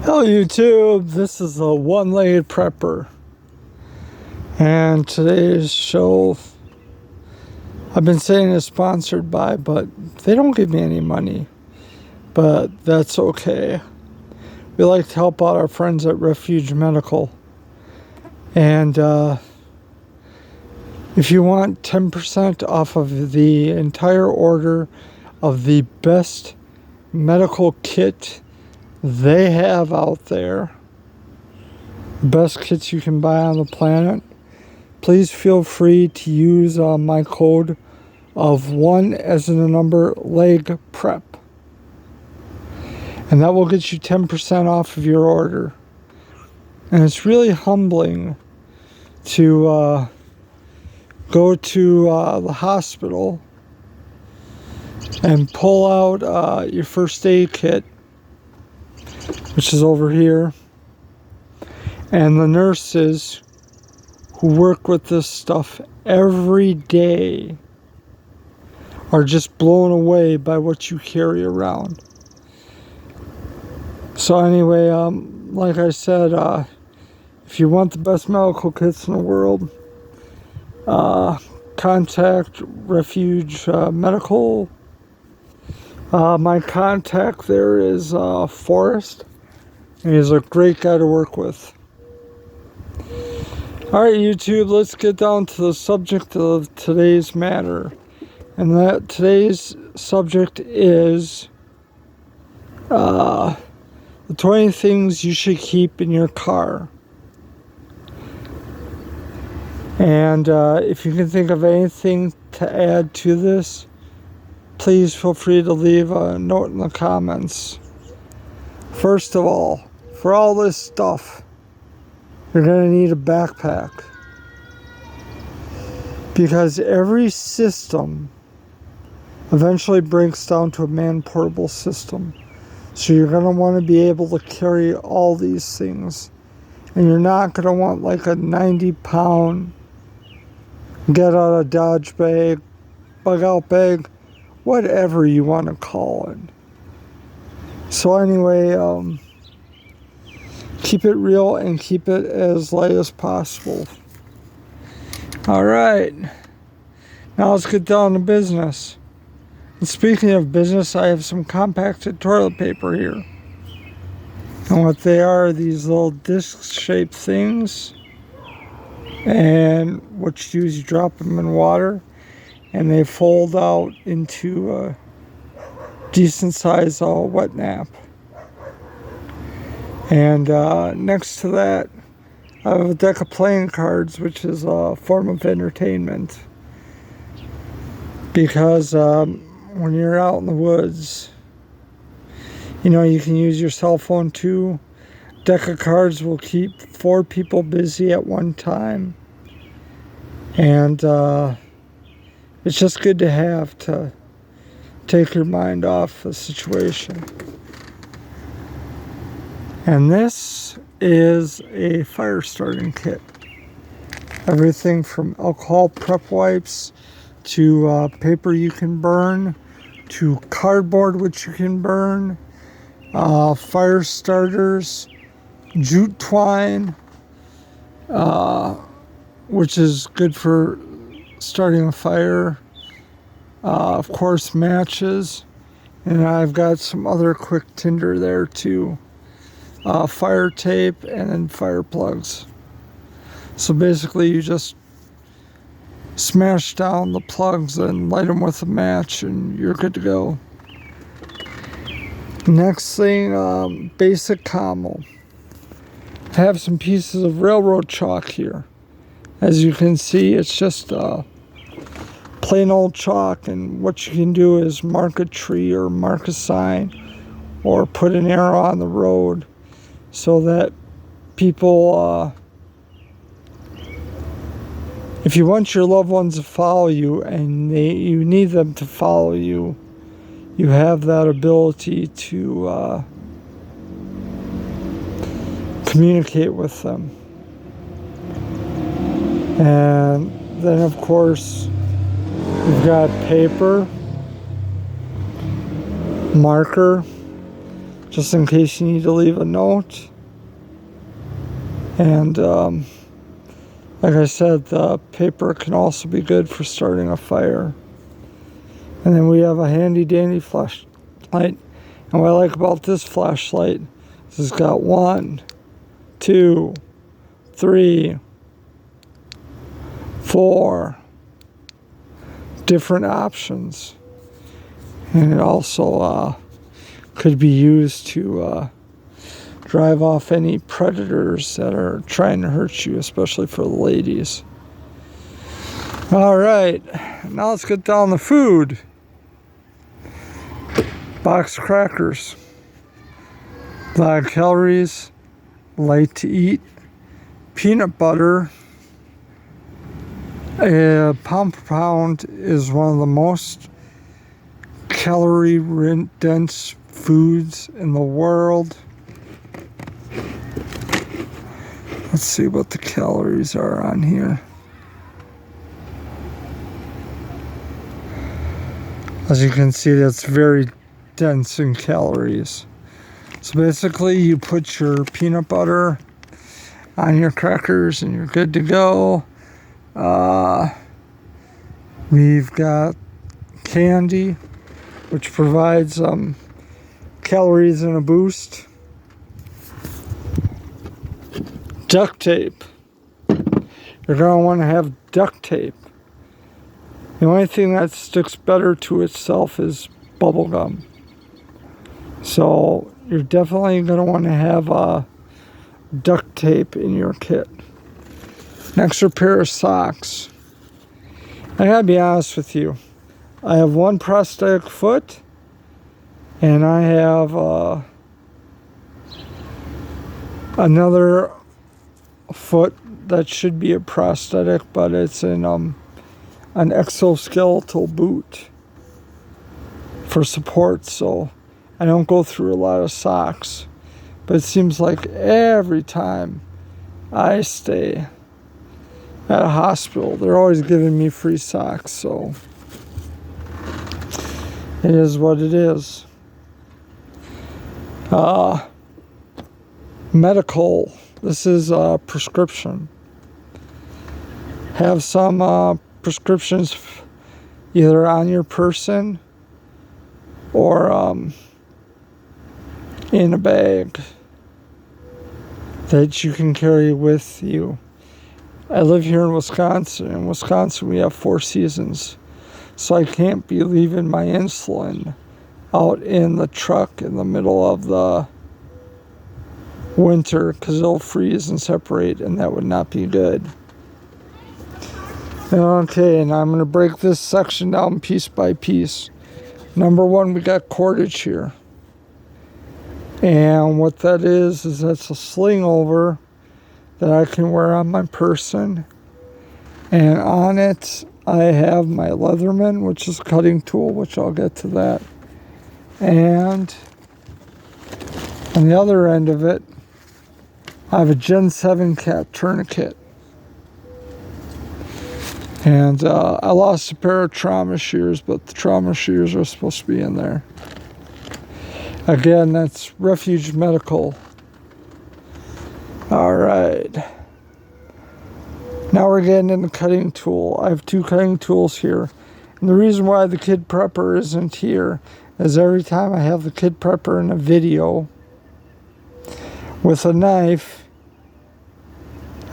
Hello YouTube, this is a one-legged prepper, and today's show, I've been saying is sponsored by, but they don't give me any money, but that's okay. We like to help out our friends at Refuge Medical, and if you want 10% off of the entire order of the best medical kit they have out there, best kits you can buy on the planet, please feel free to use my code of 1 as in the number leg prep, and that will get you 10% off of your order. And it's really humbling to go to the hospital and pull out your first aid kit, which is over here, and the nurses who work with this stuff every day are just blown away by what you carry around. So anyway, like I said, if you want the best medical kits in the world, contact Refuge Medical. My contact there is Forrest. He's a great guy to work with. Alright YouTube, let's get down to the subject of today's matter. And that today's subject is the 20 things you should keep in your car. And if you can think of anything to add to this, please feel free to leave a note in the comments. First of all, for all this stuff, you're going to need a backpack, because every system eventually breaks down to a man-portable system. So you're going to want to be able to carry all these things, and you're not going to want like a 90-pound get out of Dodge bag, bug out bag, whatever you want to call it. So anyway, keep it real and keep it as light as possible. Alright, now let's get down to business. And speaking of business, I have some compacted toilet paper here. And what they are these little disc-shaped things. And what you do is you drop them in water, and they fold out into a decent-sized wet nap. And next to that, I have a deck of playing cards, which is a form of entertainment. Because when you're out in the woods, you know, you can use your cell phone too. Deck of cards will keep 4 people busy at one time. And it's just good to have to take your mind off the situation. And this is a fire starting kit. Everything from alcohol prep wipes to paper you can burn to cardboard which you can burn, fire starters, jute twine, which is good for starting a fire, of course matches, and I've got some other quick tinder there too. Fire tape, and then fire plugs. So basically you just smash down the plugs and light them with a match and you're good to go. Next thing, basic commo. I have some pieces of railroad chalk here. As you can see, it's just plain old chalk, and what you can do is mark a tree or mark a sign or put an arrow on the road, so that people, if you want your loved ones to follow you and you need them to follow you, you have that ability to communicate with them. And then of course we've got paper, marker, just in case you need to leave a note. And like I said, the paper can also be good for starting a fire. And then we have a handy dandy flashlight. And what I like about this flashlight is it's got 1, 2, 3, 4 different options. And it also could be used to drive off any predators that are trying to hurt you, especially for the ladies. All right, now let's get down to food. Box crackers. A lot of calories, light to eat. Peanut butter. A pound per pound is one of the most calorie-dense foods in the world. Let's see what the calories are on here. As you can see, that's very dense in calories. So basically, you put your peanut butter on your crackers and you're good to go. We've got candy, which provides calories and a boost. Duct tape. You're going to want to have duct tape. The only thing that sticks better to itself is bubble gum. So you're definitely going to want to have duct tape in your kit. An extra pair of socks. I gotta be honest with you. I have one prosthetic foot, and I have another foot that should be a prosthetic, but it's in an exoskeletal boot for support, so I don't go through a lot of socks. But it seems like every time I stay at a hospital, they're always giving me free socks, so it is what it is. Medical. This is a prescription. Have some prescriptions either on your person or in a bag that you can carry with you. I live here in Wisconsin. In Wisconsin, we have 4 seasons. So I can't be leaving my insulin out in the truck in the middle of the winter because it'll freeze and separate, and that would not be good. Okay, and I'm going to break this section down piece by piece. Number 1, we got cordage here. And what that is that's a sling over that I can wear on my person. And on it, I have my Leatherman, which is a cutting tool, which I'll get to that. And on the other end of it, I have a Gen 7 cat tourniquet. And I lost a pair of trauma shears, but the trauma shears are supposed to be in there. Again, that's Refuge Medical. All right. Now we're getting into cutting tool. I have 2 cutting tools here. And the reason why the Kid Prepper isn't here is every time I have the Kid Prepper in a video with a knife,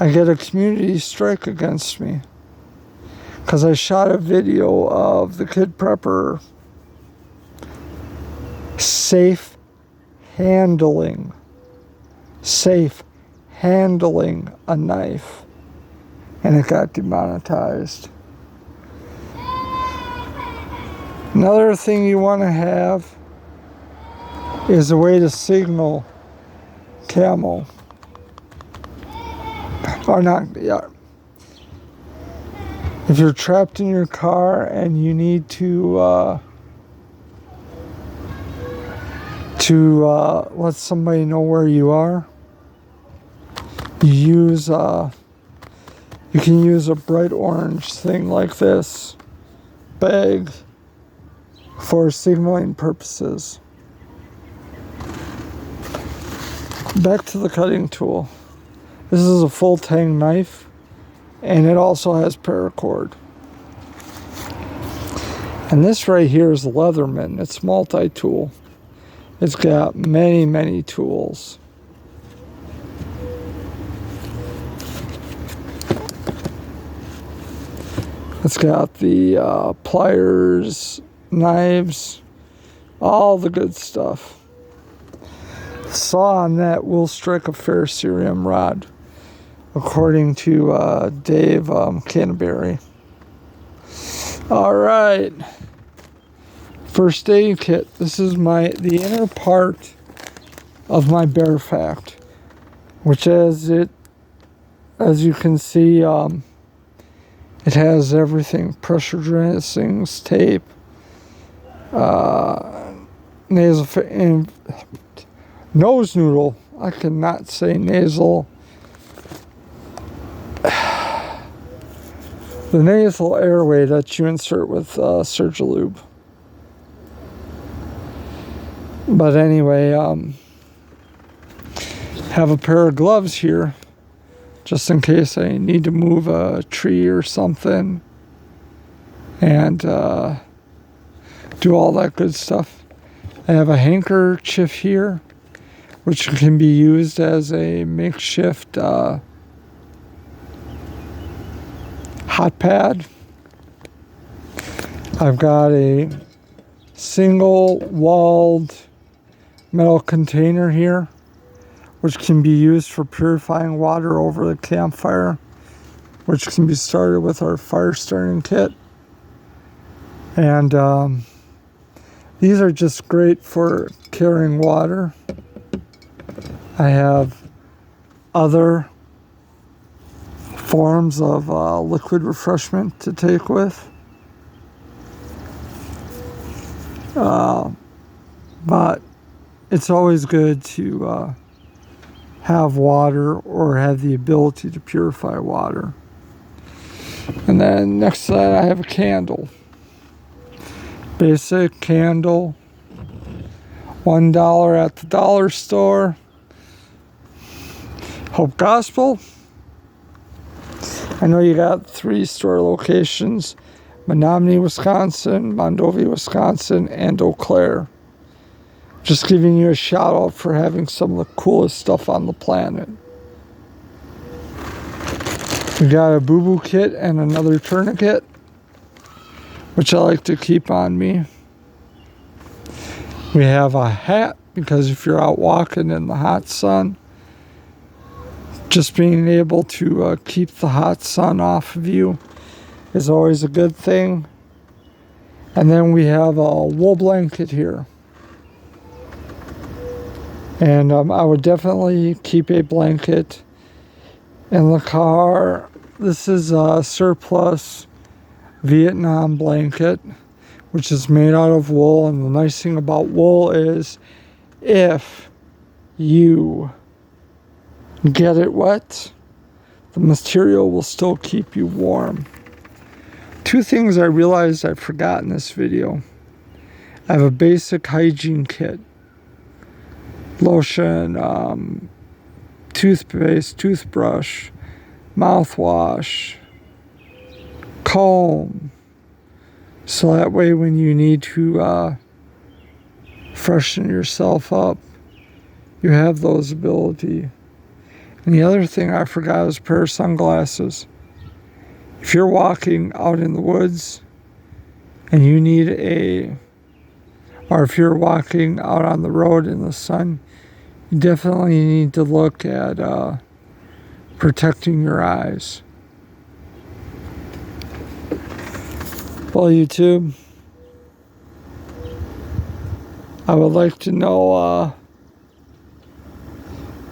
I get a community strike against me. Because I shot a video of the Kid Prepper safe handling a knife, and it got demonetized. Another thing you want to have is a way to signal camo. Or not, yeah. If you're trapped in your car and you need to let somebody know where you are, you can use a bright orange thing like this bag for signaling purposes. Back to the cutting tool. This is a full tang knife, and it also has paracord. And this right here is a Leatherman. It's multi-tool. It's got many, many tools. It's got the pliers, knives, all the good stuff. The saw on that will strike a fair cerium rod, according to Dave Canterbury. All right. First aid kit. This is the inner part of my Bearfact, which as you can see, it has everything: pressure dressings, tape, nose noodle. I cannot say nasal. The nasal airway that you insert with Surgilube. But anyway, have a pair of gloves here, just in case I need to move a tree or something, and do all that good stuff. I have a handkerchief here, which can be used as a makeshift hot pad. I've got a single walled metal container here, which can be used for purifying water over the campfire, which can be started with our fire starting kit. And these are just great for carrying water. I have other forms of liquid refreshment to take with. But it's always good to have water or have the ability to purify water. And then next to that, I have a candle. Basic candle, $1 at the dollar store. Hope Gospel. I know you got 3 store locations: Menominee, Wisconsin, Mondovi, Wisconsin, and Eau Claire. Just giving you a shout out for having some of the coolest stuff on the planet. We got a boo-boo kit and another tourniquet, which I like to keep on me. We have a hat, because if you're out walking in the hot sun, just being able to keep the hot sun off of you is always a good thing. And then we have a wool blanket here. And I would definitely keep a blanket in the car. This is a surplus Vietnam blanket, which is made out of wool. And the nice thing about wool is if you get it wet, the material will still keep you warm. 2 things I realized I forgot in this video. I have a basic hygiene kit. Lotion, toothpaste, toothbrush, mouthwash, comb. So that way when you need to freshen yourself up, you have those ability. And the other thing I forgot is a pair of sunglasses. If you're walking out in the woods and you need or if you're walking out on the road in the sun, you definitely need to look at protecting your eyes. Well, YouTube, I would like to know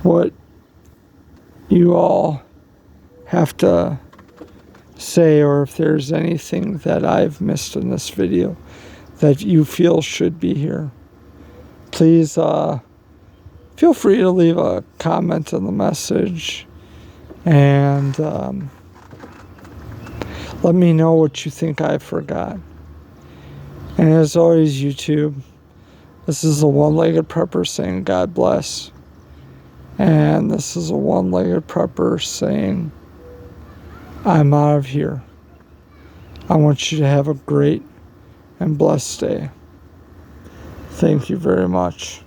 what you all have to say, or if there's anything that I've missed in this video that you feel should be here. Please feel free to leave a comment on the message and let me know what you think I forgot. And as always, YouTube, this is the One-Legged Prepper saying God bless And this is a one-legged prepper saying, I'm out of here. I want you to have a great and blessed day. Thank you very much.